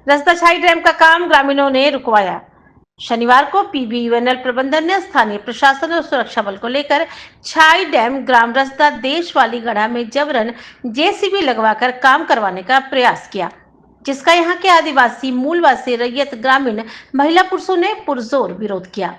रास्ता छाई डैम का काम ग्रामीणों ने रुकवाया। शनिवार को पीबीयूएनएल प्रबंधन ने स्थानीय प्रशासन और सुरक्षा बल को लेकर छाई डैम ग्राम रास्ता देश वाली गढ़ा में जबरन जेसीबी लगवाकर काम करवाने का प्रयास किया, जिसका यहाँ के आदिवासी मूलवासी रैयत ग्रामीण महिला पुरुषों ने पुरजोर विरोध किया।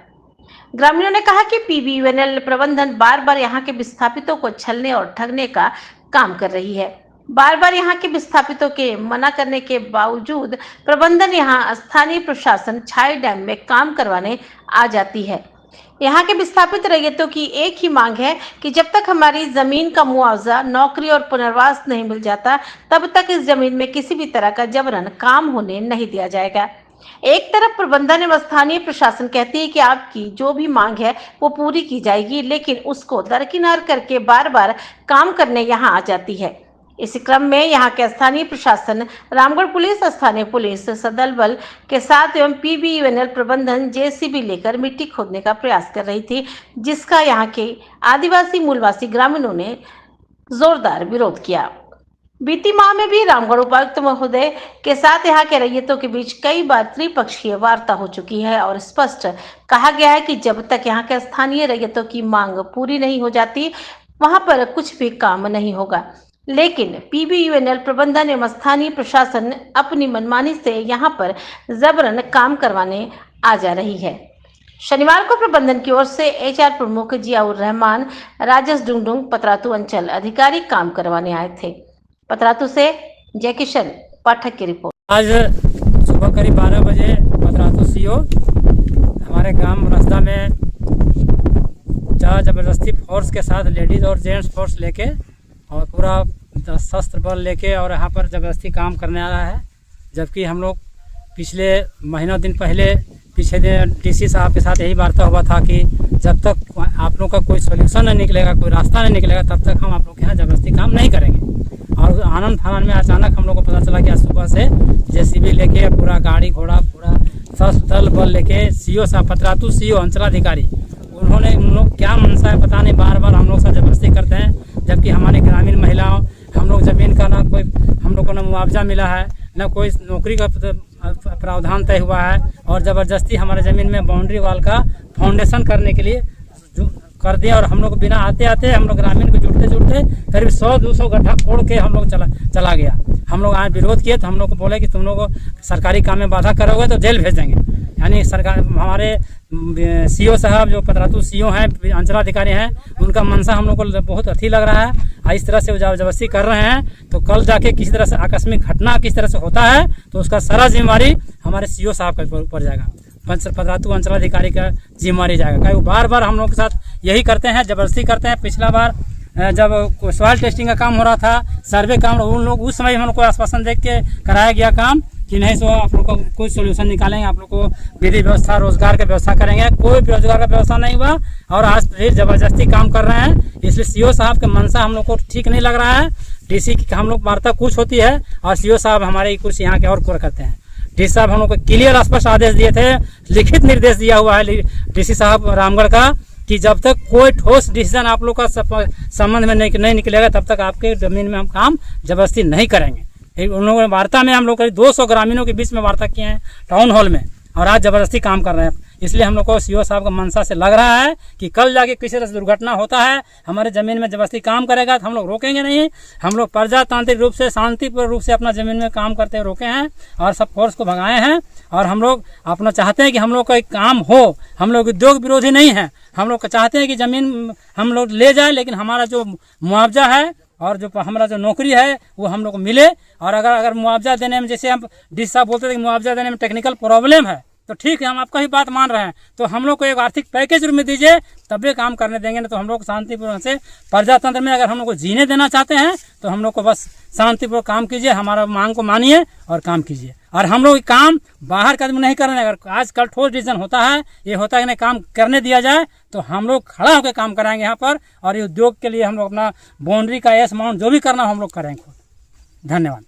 ग्रामीणों ने कहा कि पीबीयूएनएल प्रबंधन बार बार यहाँ के विस्थापितों को छलने और ठगने का काम कर रही है। बार बार यहाँ के विस्थापितों के मना करने के बावजूद प्रबंधन यहाँ स्थानीय प्रशासन छाई डैम में काम करवाने आ जाती है। यहाँ के विस्थापित रैयतों की एक ही मांग है कि जब तक हमारी जमीन का मुआवजा, नौकरी और पुनर्वास नहीं मिल जाता, तब तक इस जमीन में किसी भी तरह का जबरन काम होने नहीं दिया जाएगा। एक तरफ प्रबंधन एवं स्थानीय प्रशासन कहती है कि आपकी जो भी मांग है वो पूरी की जाएगी, लेकिन उसको दरकिनार करके बार बार काम करने यहाँ आ जाती है। इसी क्रम में यहाँ के स्थानीय प्रशासन, रामगढ़ पुलिस, स्थानीय पुलिस, सदल बल के साथ एवं पीबीयूएनएल प्रबंधन जेसीबी लेकर मिट्टी खोदने का प्रयास कर रही थी, जिसका यहाँ के आदिवासी मूलवासी ग्रामीणों ने जोरदार विरोध किया। बीती माह में भी रामगढ़ उपायुक्त महोदय के साथ यहाँ के रैयतों के बीच कई बार त्रिपक्षीय वार्ता हो चुकी है और स्पष्ट कहा गया है कि जब तक यहाँ के स्थानीय रैयतों की मांग पूरी नहीं हो जाती, वहां पर कुछ भी काम नहीं होगा। लेकिन पीबीयूएनएल प्रबंधन एवं स्थानीय प्रशासन अपनी मनमानी से यहाँ पर जबरन काम करवाने आ जा रही है। शनिवार को प्रबंधन की ओर से एचआर प्रमुख जियाउर रहमान, राजेश डुंगडुंग, पतरातू अंचल अधिकारी काम करवाने आए थे। पतरातू से जय किशन पाठक की रिपोर्ट। आज सुबह करीब 12 बजे पतरातू सीओ हमारे ग्राम रास्ता में जबरदस्ती फोर्स के साथ लेडीज और जेंट्स फोर्स लेके और पूरा शस्त्र बल लेके और यहाँ पर जबरदस्ती काम करने आ रहा है। जबकि हम लोग पिछले महीनों दिन पहले पीछे दिन डीसी साहब के साथ यही वार्ता हुआ था कि जब तक आप लोग का कोई सोल्यूशन नहीं निकलेगा, कोई रास्ता नहीं निकलेगा, तब तक हम आप लोग के यहाँ जबरदस्ती काम नहीं करेंगे। और आनंद फानन में अचानक हम लोग को पता चला कि आज सुबह से जेसीबी लेके पूरा गाड़ी घोड़ा पूरा शस्त्र दल बल लेके सीओ साहब, पतरातू सीओ अंचलाधिकारी, उन्होंने उन लोग क्या मनसा है पता नहीं, बार बार हम लोग से जबरदस्ती करते हैं। जबकि हमारी ग्रामीण महिलाओं, हम लोग ज़मीन का ना कोई हम लोग को ना मुआवजा मिला है, न कोई नौकरी का प्रावधान तय हुआ है, और ज़बरदस्ती हमारे ज़मीन में बाउंड्री वाल का फाउंडेशन करने के लिए कर दिया। और हम लोग बिना आते आते हम लोग ग्रामीण को जुड़ते जुड़ते करीब 100-200 गड्ढा खोड़ के हम लोग चला गया। हम लोग आज विरोध किए तो हम लोग को बोले कि तुम लोग सरकारी काम में बाधा करोगे तो जेल भेज देंगे। यानी सरकार, हमारे सीओ साहब जो पतरातू सीओ हैं, अंचलाधिकारी हैं, उनका मनसा हम लोग को बहुत अच्छी लग रहा है। इस तरह से वो जबरदस्ती कर रहे हैं तो कल जाके किसी तरह से आकस्मिक घटना किस तरह से होता है तो उसका सारा जिम्मेवारी हमारे सीओ साहब के ऊपर जाएगा, पतरातू अंचलाधिकारी का जिम्मेवारी जाएगा। क्योंकि वो बार बार हम लोग के साथ यही करते हैं, जबरदस्ती करते हैं। पिछला बार जब सॉइल टेस्टिंग का काम हो रहा था, सर्वे काम, उन लोग उस समय हम लोग को आश्वासन देख के कराया गया काम कि नहीं सो आप लोग को कोई सोल्यूशन निकालेंगे, आप लोग को विधि व्यवस्था, रोजगार की व्यवस्था करेंगे। कोई रोजगार का व्यवस्था नहीं हुआ और आज फिर जबरदस्ती काम कर रहे हैं। इसलिए सीओ साहब के मनसा हम लोग को ठीक नहीं लग रहा है। डीसी की हम लोग वार्ता कुछ होती है और सीओ साहब हमारे कुछ यहाँ के और करते हैं। डीसी साहब हम लोग को क्लियर स्पष्ट आदेश दिए थे, लिखित निर्देश दिया हुआ है डीसी साहब रामगढ़ का कि जब तक कोई ठोस डिसीजन आप लोग का संबंध में नहीं निकलेगा तब तक आपके जमीन में हम काम जबरदस्ती नहीं करेंगे। उन लोगों ने वार्ता में हम लोग 200 ग्रामीणों के बीच में वार्ता किए हैं टाउन हॉल में, और आज जबरदस्ती काम कर रहे हैं। इसलिए हम लोग को सीओ साहब का मनसा से लग रहा है कि कल जाके किसी तरह से दुर्घटना होता है, हमारे ज़मीन में जबरदस्ती काम करेगा तो हम लोग रोकेंगे नहीं। हम लोग प्रजातांत्रिक रूप से, शांतिपूर्ण रूप से अपना ज़मीन में काम करते रोके हैं और सब फोर्स को भगाए हैं। और हम लोग अपना चाहते हैं कि हम लोग का एक काम हो। हम लोग उद्योग विरोधी नहीं हैं, हम लोग चाहते हैं कि ज़मीन हम लोग ले जाए, लेकिन हमारा जो मुआवजा है और जो हमारा जो नौकरी है वो हम लोग को मिले। और अगर मुआवजा देने में, जैसे हम डीसी साहब बोलते थे कि मुआवजा देने में टेक्निकल प्रॉब्लम है, तो ठीक है, हम आपका ही बात मान रहे हैं, तो हम लोग को एक आर्थिक पैकेज में दीजिए तभी काम करने देंगे। ना तो हम लोग शांतिपूर्ण से प्रजातंत्र में अगर हम लोग को जीने देना चाहते हैं तो हम लोग को बस शांतिपूर्ण काम कीजिए, हमारा मांग को मानिए और काम कीजिए। और हम लोग काम बाहर का नहीं कर रहे हैं। अगर आजकल ठोस डिसीजन होता है, ये होता है कि नहीं काम करने दिया जाए, तो हम लोग खड़ा होकर काम कराएंगे यहाँ पर। और ये उद्योग के लिए हम लोग अपना बाउंड्री का एस माउंट जो भी करना हम लोग करेंगे। धन्यवाद।